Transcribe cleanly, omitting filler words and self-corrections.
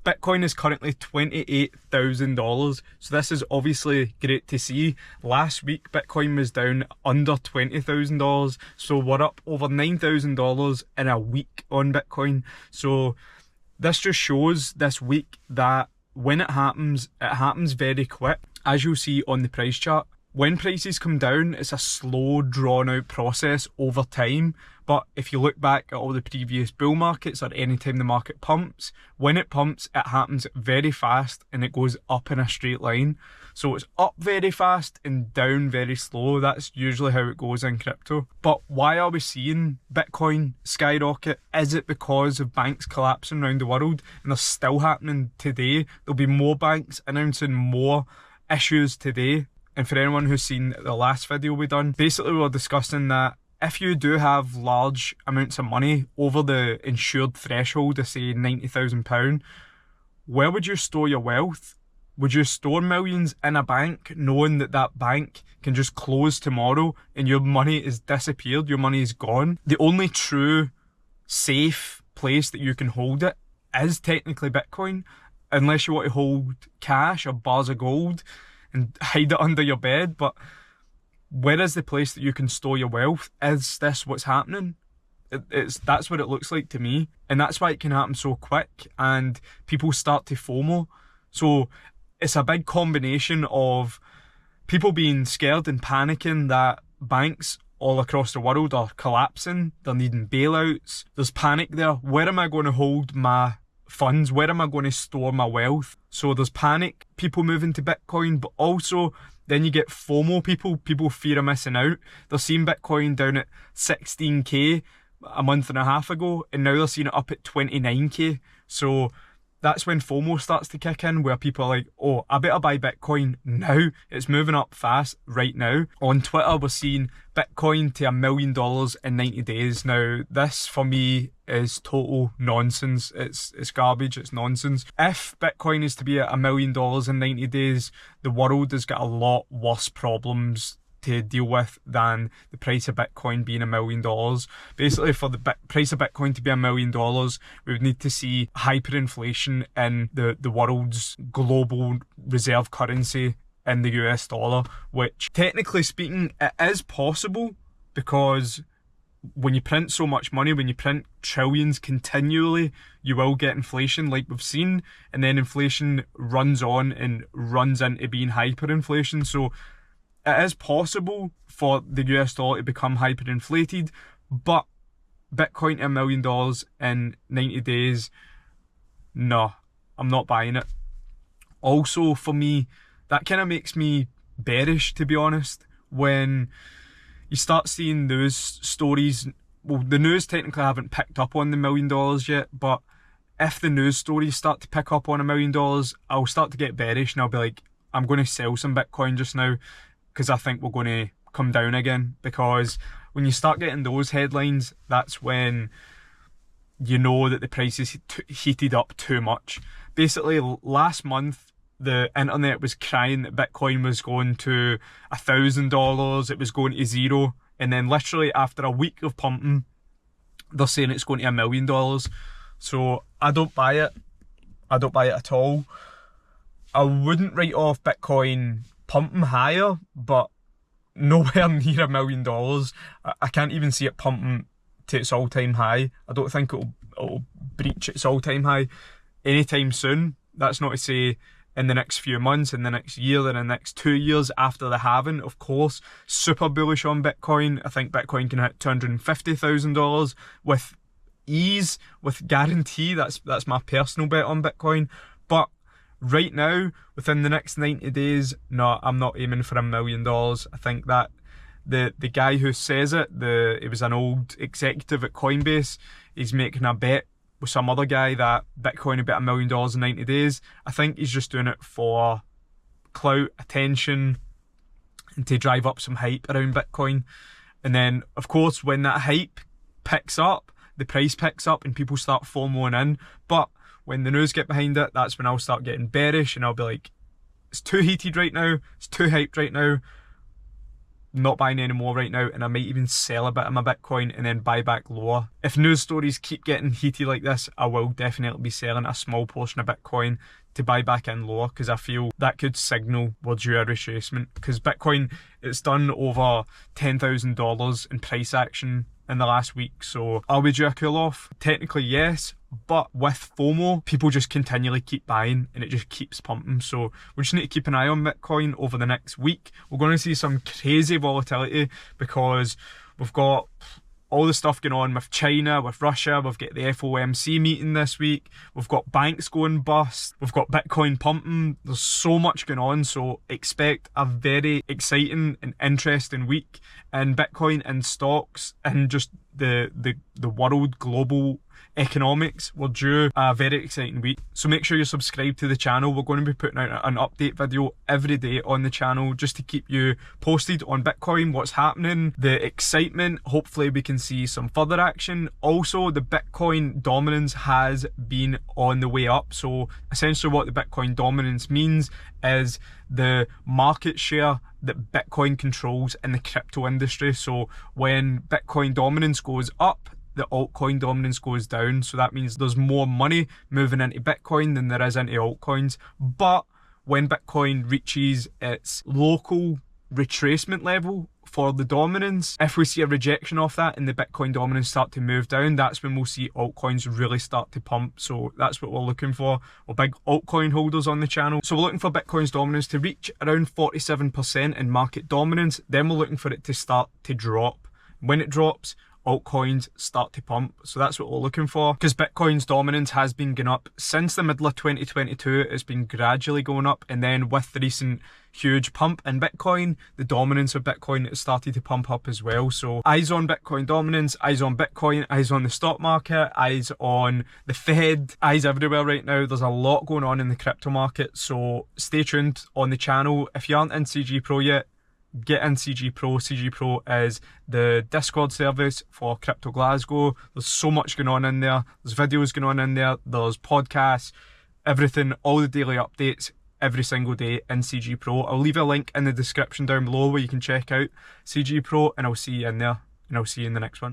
Bitcoin is currently $28,000, so this is obviously great to see. Last week Bitcoin was down under $20,000, so we're up over $9,000 in a week on Bitcoin. So this just shows this week that when it happens very quick, as you'll see on the price chart. When prices come down, it's a slow, drawn-out process over time. But if you look back at all the previous bull markets or any time the market pumps, when it pumps, it happens very fast and it goes up in a straight line. So it's up very fast and down very slow. That's usually how it goes in crypto. But why are we seeing Bitcoin skyrocket? Is it because of banks collapsing around the world? And they're still happening today. There'll be more banks announcing more issues today. And for anyone who's seen the last video we done, basically we were discussing that if you do have large amounts of money over the insured threshold of say £90,000, where would you store your wealth? Would you store millions in a bank knowing that that bank can just close tomorrow and your money is disappeared, your money is gone? The only true safe place that you can hold it is technically Bitcoin, unless you want to hold cash or bars of gold and hide it under your bed. But where is the place that you can store your wealth? Is this what's happening? That's what it looks like to me, and that's why it can happen so quick and people start to FOMO. So it's a big combination of people being scared and panicking that banks all across the world are collapsing, they're needing bailouts, there's panic there. Where am I going to hold my funds? Where am I going to store my wealth? So there's panic, people moving to Bitcoin, but also then you get FOMO people fear of missing out. They're seeing Bitcoin down at 16k a month and a half ago, and now they're seeing it up at 29k. So that's when FOMO starts to kick in, where people are like, oh, I better buy Bitcoin now. It's moving up fast right now. On Twitter, we're seeing Bitcoin to $1 million in 90 days. Now, this for me is total nonsense. It's garbage, it's nonsense. If Bitcoin is to be at $1 million in 90 days, the world has got a lot worse problems to deal with than the price of Bitcoin being $1 million. Basically, for the price of Bitcoin to be $1 million, we would need to see hyperinflation in the world's global reserve currency in the US dollar, which technically speaking, it is possible, because when you print so much money, when you print trillions continually, you will get inflation like we've seen, and then inflation runs on and runs into being hyperinflation. So it is possible for the US dollar to become hyperinflated, but Bitcoin to $1 million in 90 days, no, I'm not buying it. Also, for me, that kind of makes me bearish, to be honest, when you start seeing news stories. Well, the news technically haven't picked up on the $1 million yet, but if the news stories start to pick up on $1 million, I'll start to get bearish and I'll be like, I'm going to sell some Bitcoin just now, because I think we're going to come down again. Because when you start getting those headlines, that's when you know that the price is heated up too much. Basically, last month, the internet was crying that Bitcoin was going to $1,000, it was going to zero, and then literally after a week of pumping, they're saying it's going to $1 million. So I don't buy it. I don't buy it at all. I wouldn't write off Bitcoin pumping higher, but nowhere near $1 million. I can't even see it pumping to its all-time high. I don't think it'll breach its all-time high anytime soon. That's not to say in the next few months, in the next year, in the next 2 years after the halving. Of course, super bullish on Bitcoin. I think Bitcoin can hit $250,000 with ease, with guarantee. That's my personal bet on Bitcoin. But right now, within the next 90 days, no, I'm not aiming for $1 million. I think that the guy who says it, he was an old executive at Coinbase, he's making a bet with some other guy that Bitcoin will be $1 million in 90 days. I think he's just doing it for clout, attention, and to drive up some hype around Bitcoin. And then, of course, when that hype picks up, the price picks up and people start FOMOing in. But when the news get behind it, that's when I'll start getting bearish and I'll be like, it's too heated right now, it's too hyped right now. not buying any more right now, and I might even sell a bit of my Bitcoin and then buy back lower. If news stories keep getting heated like this, I will definitely be selling a small portion of Bitcoin to buy back in lower, because I feel that could signal we're due a retracement, because Bitcoin, it's done over $10,000 in price action in the last week. So are we due a cool off? Technically yes, but with FOMO, people just continually keep buying and it just keeps pumping. So we just need to keep an eye on Bitcoin over the next week. We're going to see some crazy volatility because we've got all the stuff going on with China, with Russia. We've got the FOMC meeting this week. We've got banks going bust. We've got Bitcoin pumping. There's so much going on. So expect a very exciting and interesting week in Bitcoin and stocks and just the world global economics. We're due a very exciting week, so make sure you're subscribed to the channel. We're going to be putting out an update video every day on the channel just to keep you posted on Bitcoin, what's happening, the excitement. Hopefully we can see some further action. Also, the Bitcoin dominance has been on the way up. So essentially what the Bitcoin dominance means is the market share that Bitcoin controls in the crypto industry. So when Bitcoin dominance goes up, the altcoin dominance goes down. So that means there's more money moving into Bitcoin than there is into altcoins. But when Bitcoin reaches its local retracement level for the dominance, if we see a rejection of that and the Bitcoin dominance start to move down, that's when we'll see altcoins really start to pump. So that's what we're looking for. We're big altcoin holders on the channel. So we're looking for Bitcoin's dominance to reach around 47% in market dominance. Then we're looking for it to start to drop. When it drops, altcoins start to pump. So that's what we're looking for, because Bitcoin's dominance has been going up since the middle of 2022. It's been gradually going up, and then with the recent huge pump in Bitcoin, the dominance of Bitcoin has started to pump up as well. So eyes on Bitcoin dominance, eyes on Bitcoin, eyes on the stock market, eyes on the Fed, eyes everywhere right now. There's a lot going on in the crypto market, so stay tuned on the channel. If you aren't in CG Pro yet, get in CG Pro. CG Pro is the Discord service for Crypto Glasgow. There's so much going on in there. There's videos going on in there. There's podcasts, everything, all the daily updates every single day in CG Pro. I'll leave a link in the description down below where you can check out CG Pro, and I'll see you in there, and I'll see you in the next one.